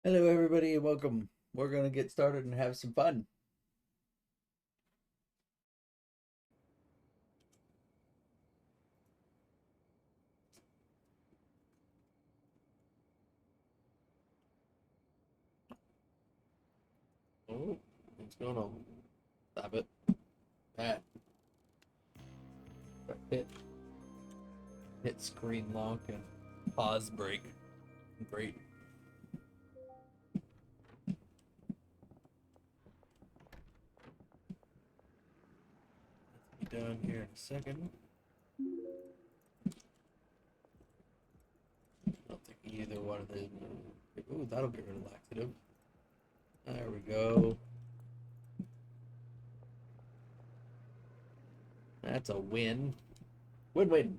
Hello, everybody, and welcome. We're going to get started and have some fun. Oh, what's going on? Stop it. Ah, hit, hit screen lock and pause break. Great. Be done here in a second. I don't think either one of them. Ooh, that'll get rid of laxative. There we go. That's a win. Win-win.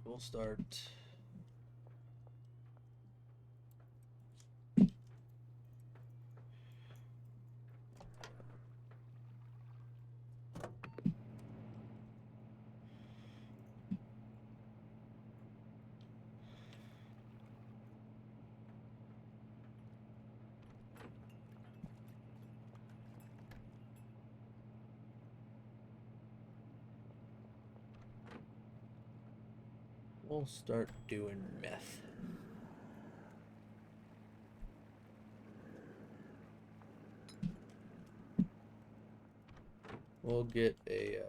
We'll start. We'll start doing meth. We'll get a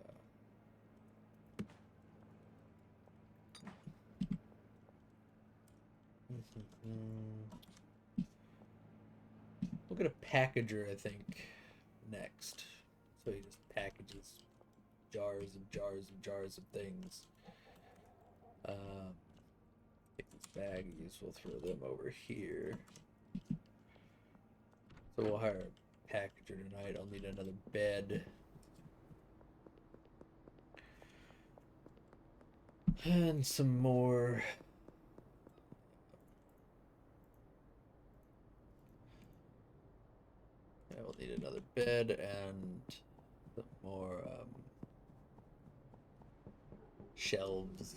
we'll get a packager, I think, next. So he just packages jars and jars and jars of things. Take this bag, we'll throw them over here. So we'll hire a packager tonight. I'll need another bed. And some more. Yeah, we'll need another bed and some more shelves.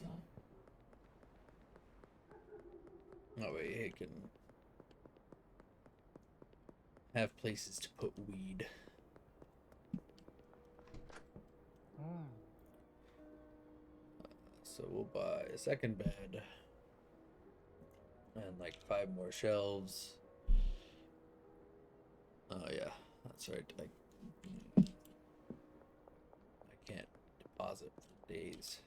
That way he can have places to put weed. So we'll buy a second bed and like 5 more shelves. Oh yeah, that's right. I can't deposit for days.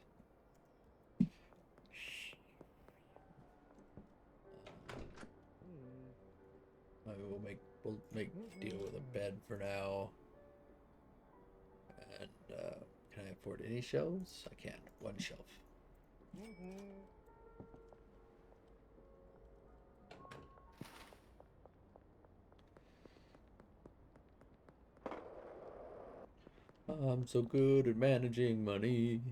Maybe we'll make deal with a bed for now. And can I afford any shelves? I can't. One shelf. I'm so good at managing money.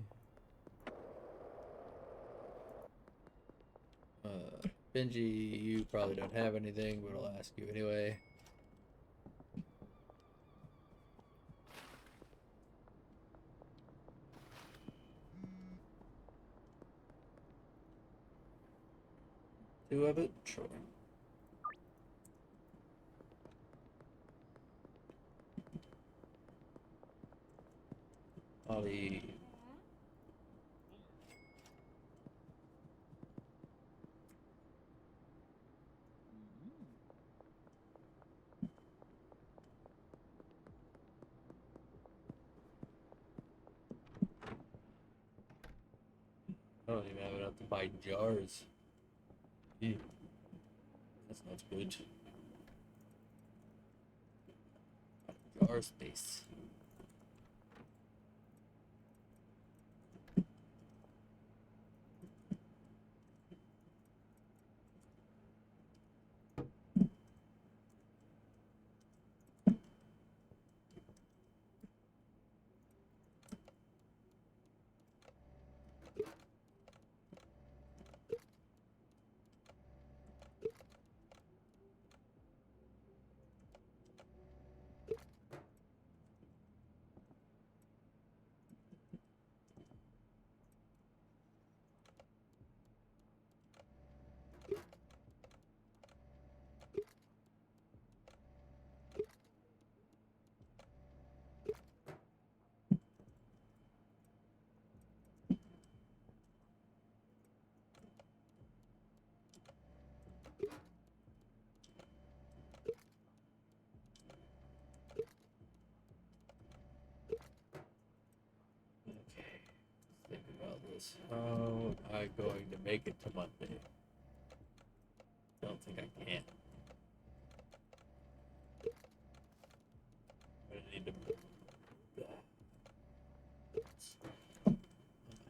Benji, you probably don't have anything, but I'll ask you anyway. Two of it? Sure. Ollie. I don't even have enough to buy jars. Ew. That's not good. Jar space. this. How am I going to make it to Monday? Don't think I can. I need to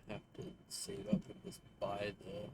I have to save up and just buy the.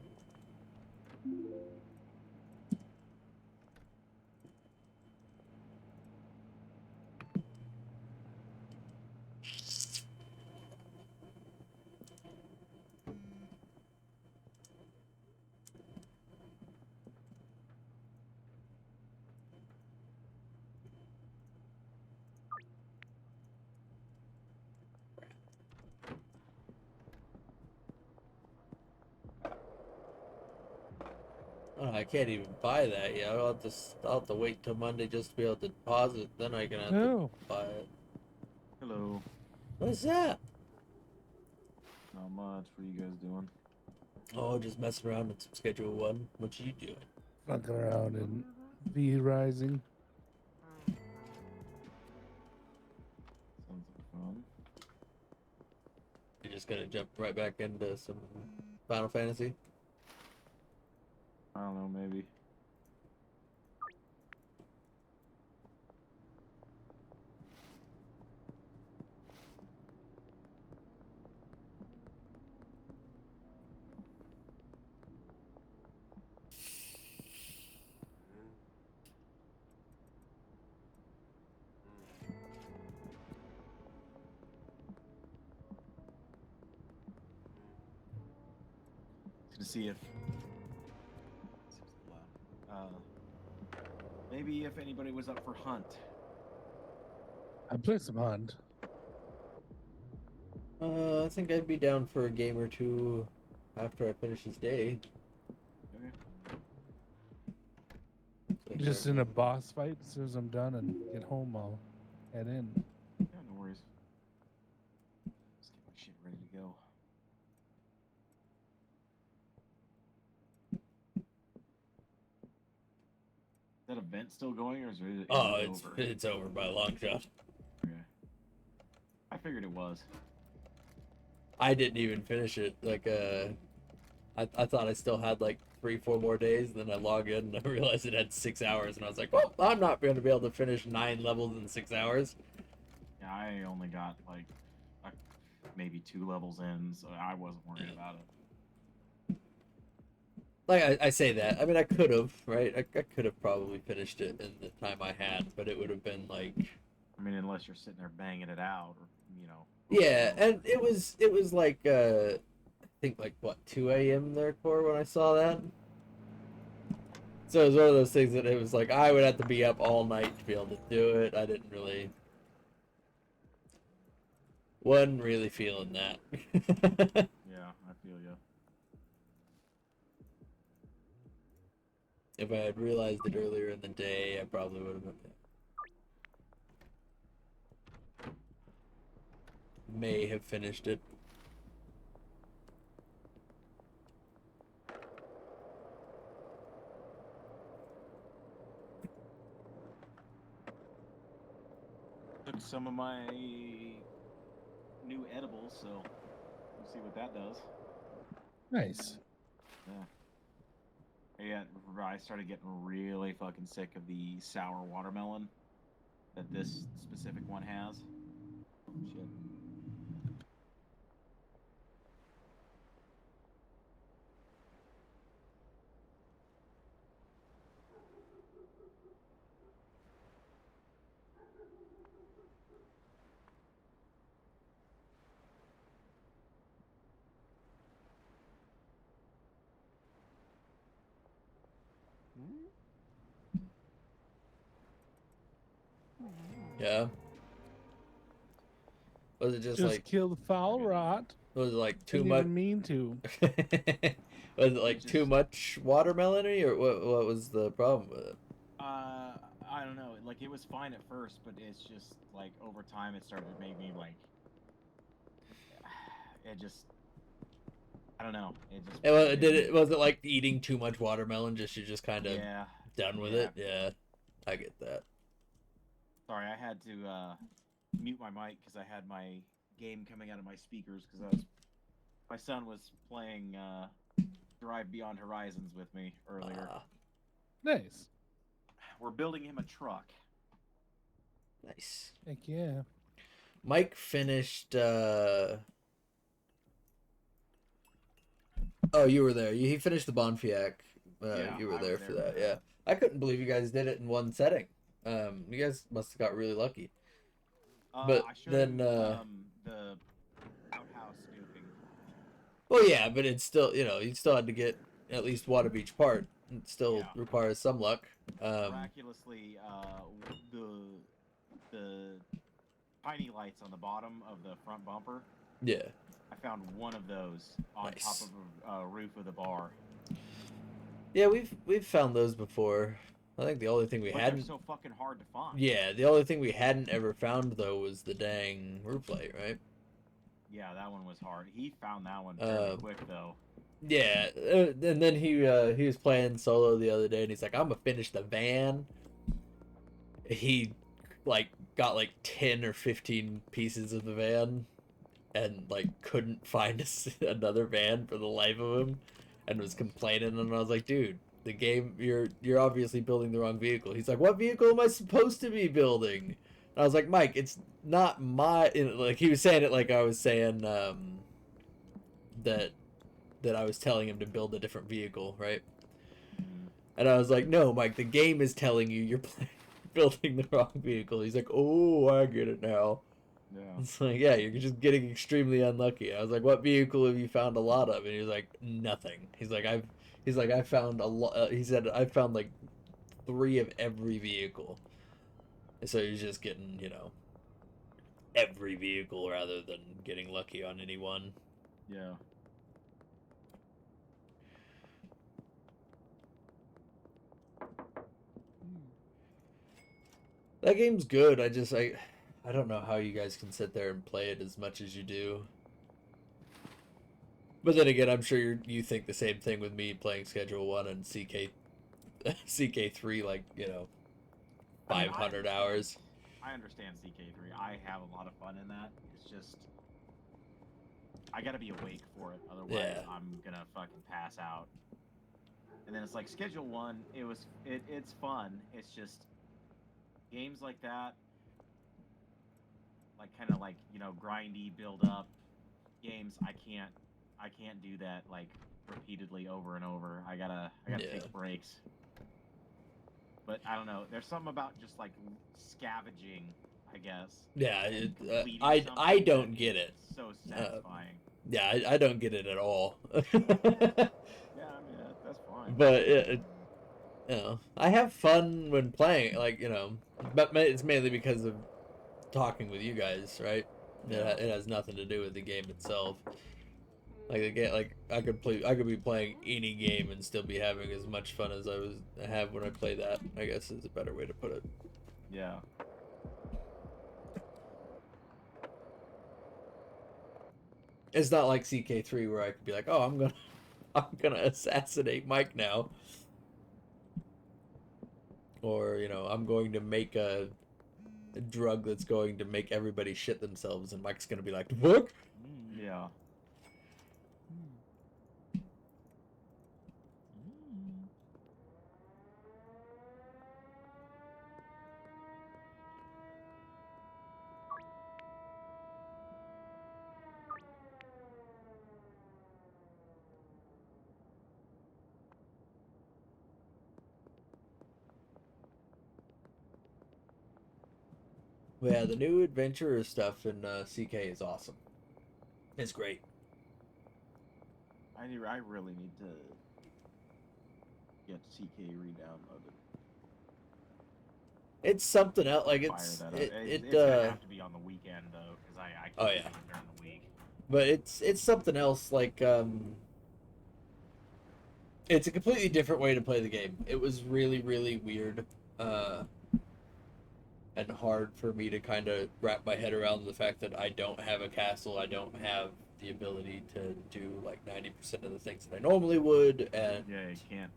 Oh, I can't even buy that yet. I'll have to wait till Monday just to be able to deposit. Then I can have to Oh, buy it. Hello. What is that? Not much. What are you guys doing? Oh, just messing around with some Schedule 1. What you doing? fucking around in V Rising. Sounds like fun. You're just gonna jump right back into some Final Fantasy? I don't know, maybe. To see if maybe if anybody was up for Hunt. I play some Hunt. I think I'd be down for a game or two after I finish this day. Okay. Just in a boss fight. As soon as I'm done and get home, I'll head in. Yeah, no worries. Let's get my shit ready to go. Is that event still going, or is it over? It's over by a long shot. Okay. I figured it was. I didn't even finish it. Like I thought I still had like 3-4 more days. And then I log in and I realized it had 6 hours, and I was like, well, I'm not going to be able to finish 9 levels in 6 hours. Yeah, I only got like maybe 2 levels in, so I wasn't worried about it. Like I say that. I mean, I could have, right? I could have probably finished it in the time I had, but it would have been like. I mean, unless you're sitting there banging it out, or Yeah, and it was like I think like what 2 a.m. their core when I saw that. So it was one of those things that it was like I would have to be up all night to be able to do it. I didn't really. Wasn't really feeling that. Yeah, I feel you. If I had realized it earlier in the day, I probably would have. May have finished it. Took some of my new edibles, so we'll see what that does. Nice. Yeah. I started getting really fucking sick of the sour watermelon that this specific one has. Shit. Yeah. Was it just like kill the foul rot. was it like too Didn't much? even mean to. Was it like too much watermelony, or what was the problem with it? I don't know. Like, it was fine at first, but it's just like over time it started to make me like it just I don't know. Was it like eating too much watermelon? You're just kind of done with it. Yeah, I get that. Sorry, I had to mute my mic because I had my game coming out of my speakers because I was My son was playing Drive Beyond Horizons with me earlier. Nice. We're building him a truck. Nice. Heck yeah. Mike finished. Oh, you were there. He finished the Bonfiac. Yeah, You were I was there there for for that. that. Yeah, I couldn't believe you guys did it in one setting. You guys must have got really lucky. But I showed then, him the outhouse scooping. well, yeah, but it's still, you still had to get at least one of each part. It still Yeah. requires some luck. Miraculously, the tiny lights on the bottom of the front bumper, Yeah, I found one of those on Nice. top of a roof of the bar. yeah, we've found those before. I think the only thing we But hadn't, they're so fucking hard to find. yeah, the only thing we hadn't ever found though was the dang roof light, right? Yeah, that one was hard. He found that one fairly quick though. Yeah, and then he was playing solo the other day, and he's like, "I'm gonna finish the van." He like got like 10 or 15 pieces of the van, and like couldn't find another van for the life of him, and was complaining. And I was like, "Dude, the game, you're obviously building the wrong vehicle." He's like, "What vehicle am I supposed to be building?" And I was like, "Mike, it's not my," like he was saying it like I was saying that I was telling him to build a different vehicle, right? And I was like, "No, Mike, the game is telling you you're building the wrong vehicle." He's like, "Oh, I get it now." Yeah. It's like, yeah, you're just getting extremely unlucky. I was like, "What vehicle have you found a lot of?" And he was like, "Nothing." He's like, I found a lot." He said, "I found like 3 of every vehicle." And so he's just getting, every vehicle rather than getting lucky on any one. Yeah. That game's good. I don't know how you guys can sit there and play it as much as you do. But then again, I'm sure you think the same thing with me playing Schedule 1 and CK3 like, 500 hours. I understand CK3. I have a lot of fun in that. It's just I gotta be awake for it, otherwise Yeah. I'm gonna fucking pass out. And then it's like Schedule 1, it's fun. It's just games like that, like kind of like, grindy build up games, I can't do that like repeatedly over and over. I gotta Yeah. take breaks. But I don't know. There's something about just like scavenging, I guess. Yeah, and completing I something don't that get is it. So satisfying. Yeah, I don't get it at all. Yeah, I mean that's fine. But I have fun when playing, like, but it's mainly because of talking with you guys, right? Yeah. It has nothing to do with the game itself. Like the game, like I could be playing any game and still be having as much fun as I have when I play that, I guess is a better way to put it. Yeah. It's not like CK3 where I could be like, "Oh, I'm gonna assassinate Mike now," or I'm going to make a drug that's going to make everybody shit themselves, and Mike's gonna be like, "What?" Yeah. Yeah, the new adventurer stuff in CK is awesome. It's great. I really need to get CK re-downloaded. It's something else. Like Fire it's that up. it It's it gonna have to be on the weekend though, because I can't Oh, do yeah. it during the week. but it's something else. Like it's a completely different way to play the game. It was really really weird, and hard for me to kind of wrap my head around the fact that I don't have a castle. I don't have the ability to do like 90% of the things that I normally would, and Yeah, you can't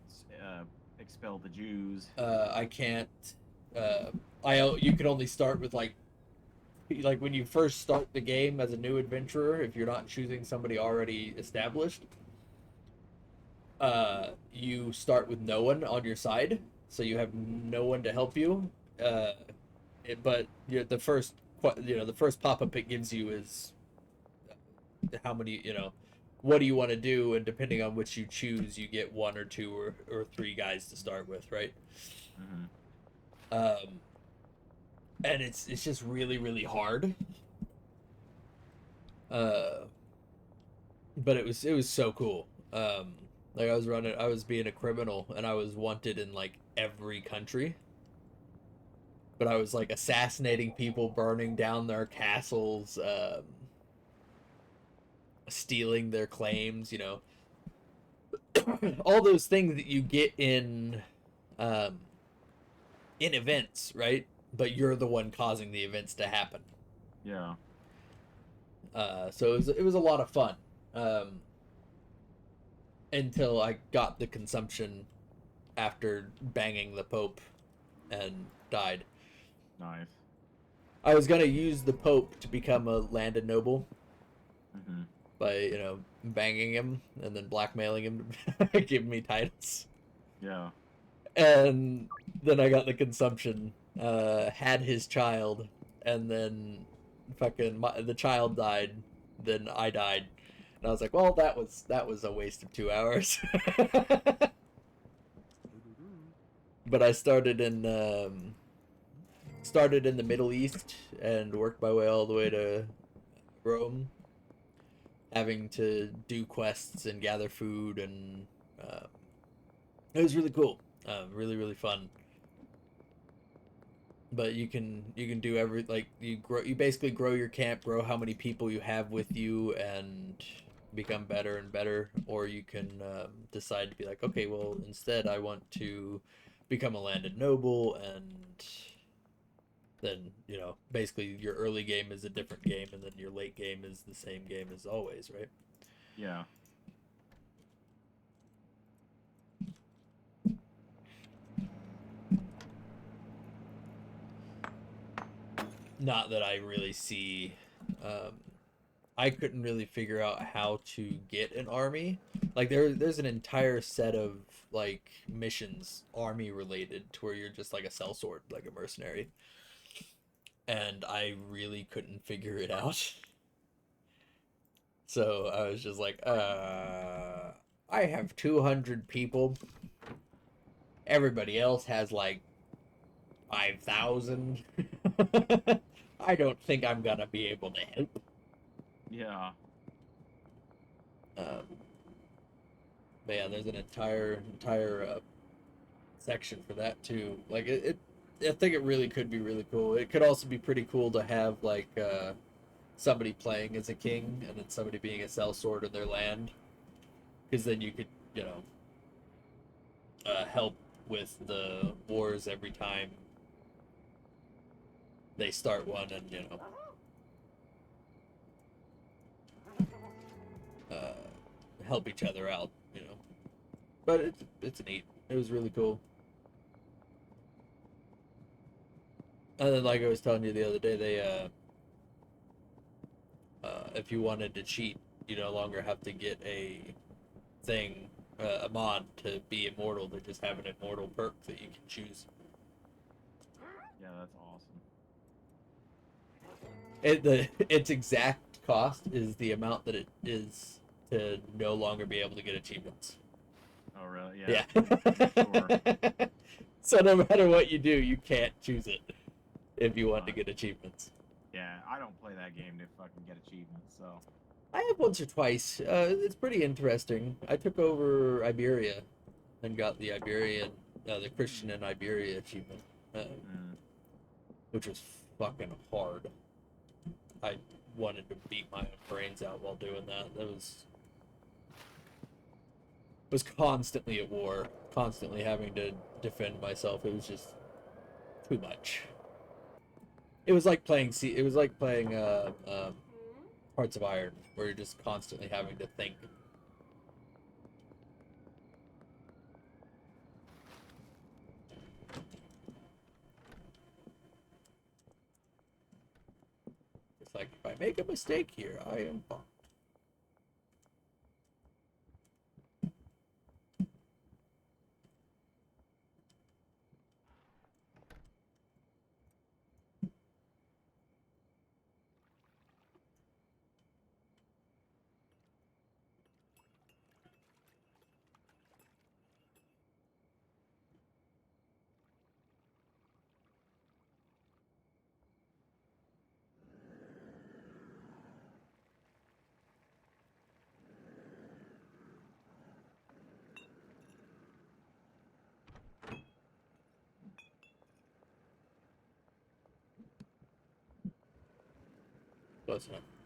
expel the Jews. I can't. You can only start with like like when you first start the game as a new adventurer, if you're not choosing somebody already established, you start with no one on your side, so you have no one to help you. Uh, but the first, the first pop-up it gives you is how many, what do you want to do, and depending on which you choose, you get one or two or three guys to start with, right? Mm-hmm. And it's just really really hard. Uh, but it was so cool. Like I was being a criminal, and I was wanted in like every country. But I was like assassinating people, burning down their castles, stealing their claims, all those things that you get um, in events, right? But you're the one causing the events to happen. Yeah. So it was a lot of fun, until I got the consumption after banging the Pope and died. Nice. I was gonna use the Pope to become a landed noble Mm-hmm. by banging him and then blackmailing him to give me titles. Yeah. And then I got the consumption, had his child, and then the child died. Then I died, and I was like, well, that was a waste of 2 hours. But I started in the Middle East and worked my way all the way to Rome, having to do quests and gather food, and it was really cool, really really fun. But you can do you basically grow your camp, grow how many people you have with you, and become better and better. Or you can decide to be like, okay, well, instead I want to become a landed noble, and then basically your early game is a different game, and then your late game is the same game as always, right? Yeah. Not that I really see. um, I couldn't really figure out how to get an army. Like there's an entire set of like missions, army related, to where you're just like a sellsword, like a mercenary. And I really couldn't figure it out. So I was just like, I have 200 people. Everybody else has like 5,000. I don't think I'm gonna be able to help. Yeah. Um, but yeah, there's an entire section for that too. Like I think it really could be really cool. It could also be pretty cool to have like somebody playing as a king and then somebody being a sellsword in their land, because then you could help with the wars every time they start one, and uh, help each other out. But it's neat. It was really cool. And then, like I was telling you the other day, they if you wanted to cheat, you no longer have to get a thing, a mod to be immortal. They just have an immortal perk that you can choose. Yeah, that's awesome. Its exact cost is the amount that it is to no longer be able to get achievements. Oh, really? Yeah. Yeah. So no matter what you do, you can't choose it if you want to get achievements. Yeah, I don't play that game to fucking get achievements, so. I have once or twice. It's pretty interesting. I took over Iberia and got the the Christian in Iberia achievement, which was fucking hard. I wanted to beat my own brains out while doing that. That was constantly at war, constantly having to defend myself. It was just too much. It was like playing Hearts of Iron, where you're just constantly having to think. mistake here. I am fucked. Close enough.